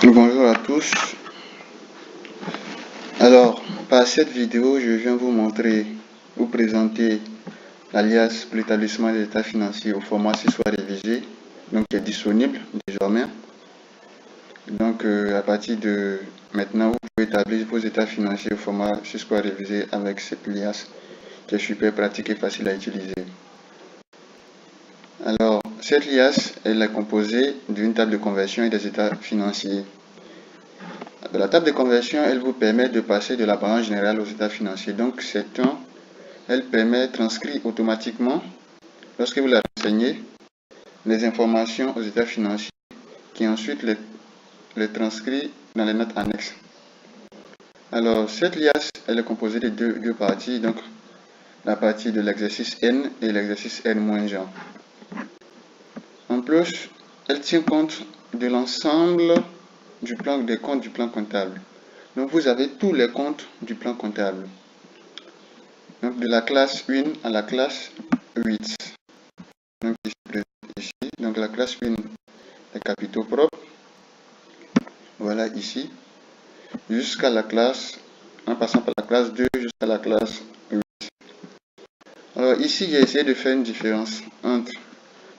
Bonjour à tous. Alors, par cette vidéo, je viens vous présenter l'alias pour l'établissement des états financiers au format 6 fois révisé, donc qui est disponible désormais. Donc, à partir de maintenant, vous pouvez établir vos états financiers au format 6 fois révisé avec cette alias qui est super pratique et facile à utiliser. Alors, cette alias, elle est composée d'une table de conversion et des états financiers. La table de conversion, elle vous permet de passer de la balance générale aux états financiers. Donc, elle permet de transcrire automatiquement, lorsque vous la renseignez, les informations aux états financiers, qui ensuite les transcrit dans les notes annexes. Alors, cette liasse, elle est composée de deux parties, donc la partie de l'exercice N et l'exercice N-1. En plus, elle tient compte de l'ensemble des comptes du plan comptable. Donc, vous avez tous les comptes du plan comptable. Donc, de la classe 1 à la classe 8. Donc, ici, donc la classe 1, les capitaux propres. Voilà ici. Jusqu'à la classe, en passant par la classe 2 jusqu'à la classe 8. Alors, ici, j'ai essayé de faire une différence entre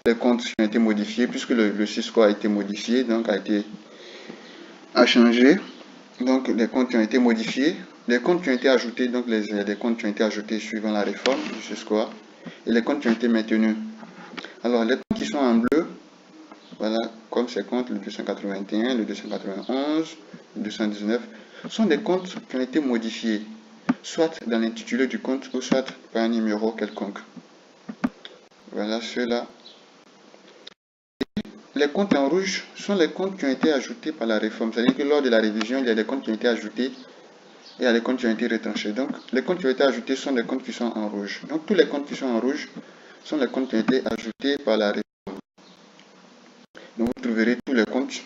les comptes qui ont été modifiés, puisque le 6 a été modifié, donc a changé. Donc, les comptes qui ont été modifiés, les comptes qui ont été ajoutés, donc les comptes qui ont été ajoutés suivant la réforme du 6 et les comptes qui ont été maintenus. Alors, les comptes qui sont en bleu, voilà, comme ces comptes, le 281, le 291, le 219, sont des comptes qui ont été modifiés, soit dans l'intitulé du compte ou soit par un numéro quelconque. Voilà ceux-là. Les comptes en rouge sont les comptes qui ont été ajoutés par la réforme. C'est-à-dire que lors de la révision, il y a des comptes qui ont été ajoutés et il y a des comptes qui ont été retranchés. Donc, les comptes qui ont été ajoutés sont les comptes qui sont en rouge. Donc, tous les comptes qui sont en rouge sont les comptes qui ont été ajoutés par la réforme. Donc, vous trouverez tous les comptes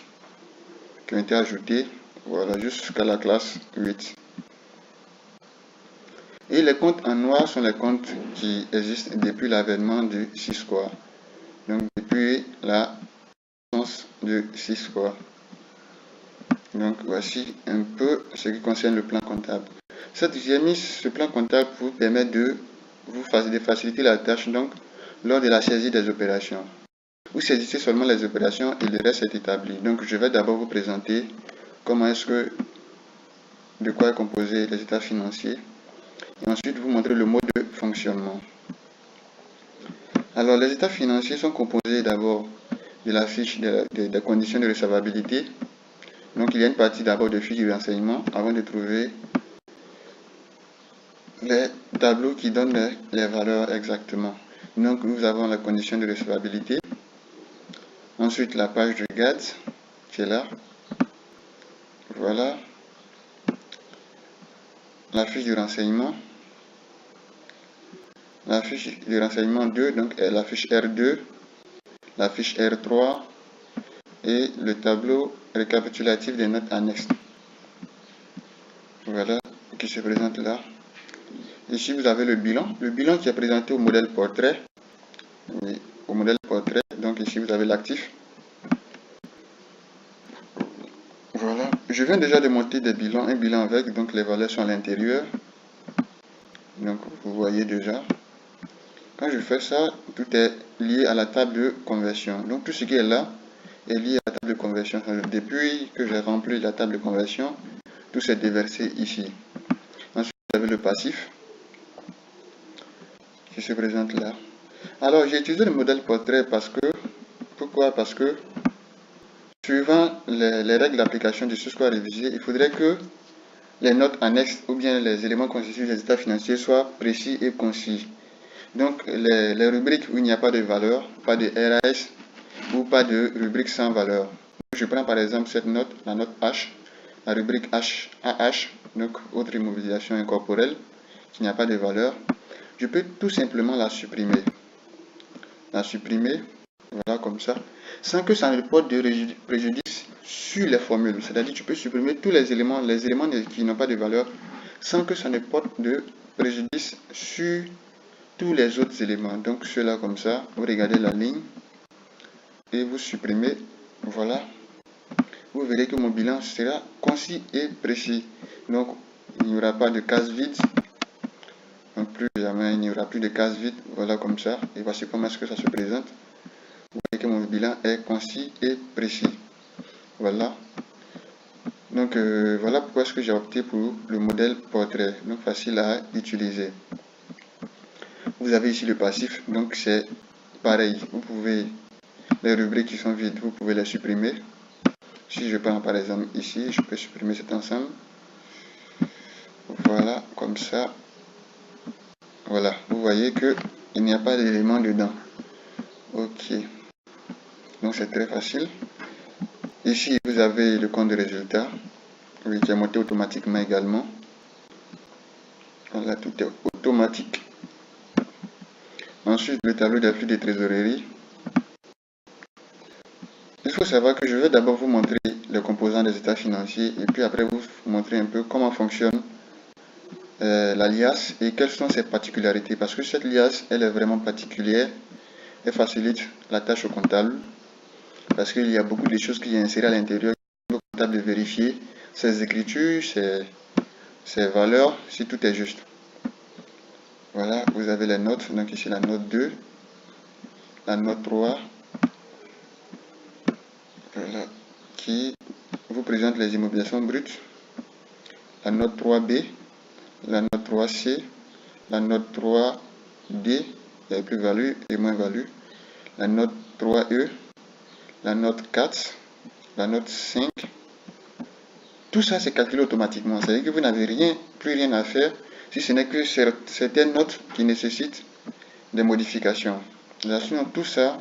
qui ont été ajoutés, voilà, jusqu'à la classe 8. Et les comptes en noir sont les comptes qui existent depuis l'avènement du 6 Donc, depuis la naissance du 6 Donc, voici un peu ce qui concerne le plan comptable. J'ai mis ce plan comptable pour vous permettre de faciliter la tâche, donc, lors de la saisie des opérations. Vous saisissez seulement les opérations et le reste est établi. Donc, je vais d'abord vous présenter comment de quoi est composé les états financiers et ensuite vous montrer le mode de fonctionnement. Alors, les états financiers sont composés d'abord de la fiche des conditions de recevabilité. Donc, il y a une partie d'abord de fiche de renseignement avant de trouver les tableaux qui donnent les valeurs exactement. Donc, nous avons la condition de recevabilité. Ensuite, la page de garde qui est là. Voilà. La fiche de renseignement. La fiche de renseignement 2, donc la fiche R2, la fiche R3 et le tableau récapitulatif des notes annexes. Voilà, qui se présente là. Ici, vous avez le bilan qui est présenté au modèle portrait. Oui, au modèle portrait. Donc ici, vous avez l'actif. Voilà, je viens déjà de monter un bilan avec, donc les valeurs sont à l'intérieur. Donc vous voyez déjà. Quand je fais ça, tout est lié à la table de conversion. Donc tout ce qui est là est lié à la table de conversion. Depuis que j'ai rempli la table de conversion, tout s'est déversé ici. Ensuite, vous avez le passif qui se présente là. Alors, j'ai utilisé le modèle portrait pourquoi? Parce que, suivant les règles d'application du sous-score révisé, il faudrait que les notes annexes ou bien les éléments constitutifs des états financiers soient précis et concis. Donc, les rubriques où il n'y a pas de valeur, pas de RAS ou pas de rubrique sans valeur. Je prends par exemple cette note, la note H, la rubrique AH, donc autre immobilisation incorporelle, qui n'a pas de valeur. Je peux tout simplement la supprimer. Voilà comme ça, sans que ça ne porte de préjudice sur les formules. C'est-à-dire que tu peux supprimer tous les éléments qui n'ont pas de valeur, sans que ça ne porte de préjudice sur tous les autres éléments. Donc cela comme ça, vous regardez la ligne et vous supprimez. Voilà. vous verrez que mon bilan sera concis et précis. Donc, il n'y aura pas de cases vides. Non plus jamais, il n'y aura plus de cases vides. Voilà comme ça. Et voici comment est-ce que ça se présente. Vous voyez que mon bilan est concis et précis. Voilà. Donc, voilà pourquoi est-ce que j'ai opté pour le modèle portrait. Donc, facile à utiliser. Vous avez ici le passif. Donc, c'est pareil. Vous pouvez, les rubriques qui sont vides, vous pouvez les supprimer. Si je prends par exemple ici, je peux supprimer cet ensemble. Voilà, comme ça. Voilà, vous voyez que il n'y a pas d'éléments dedans. Ok. Donc c'est très facile. Ici, vous avez le compte de résultat. Oui, qui est monté automatiquement également. Voilà, tout est automatique. Ensuite, le tableau des flux de trésorerie. Il faut savoir que je vais d'abord vous montrer les composants des états financiers et puis après vous montrer un peu comment fonctionne la liasse et quelles sont ses particularités. Parce que cette liasse, elle est vraiment particulière. Elle facilite la tâche au comptable. Parce qu'il y a beaucoup de choses qui sont insérées à l'intérieur. Le comptable de vérifier ses écritures, ses valeurs, si tout est juste. Voilà, vous avez les notes. Donc ici la note 2, la note 3. Voilà, qui vous présente les immobilisations brutes. La note 3B, la note 3C, la note 3D, les plus-values et moins-values, la note 3E, la note 4, la note 5. Tout ça, c'est calculé automatiquement. C'est-à-dire que vous n'avez plus rien à faire, si ce n'est que certaines notes qui nécessitent des modifications. Sinon, tout ça,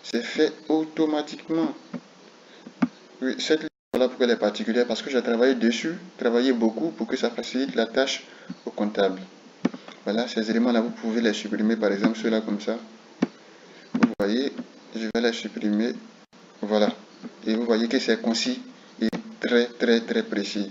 c'est fait automatiquement. Oui, cette liste, voilà pourquoi elle est particulière, parce que j'ai travaillé dessus, travaillé beaucoup pour que ça facilite la tâche au comptable. Voilà, ces éléments-là, vous pouvez les supprimer, par exemple, ceux-là comme ça. Vous voyez, je vais les supprimer. Voilà. Et vous voyez que c'est concis et très précis.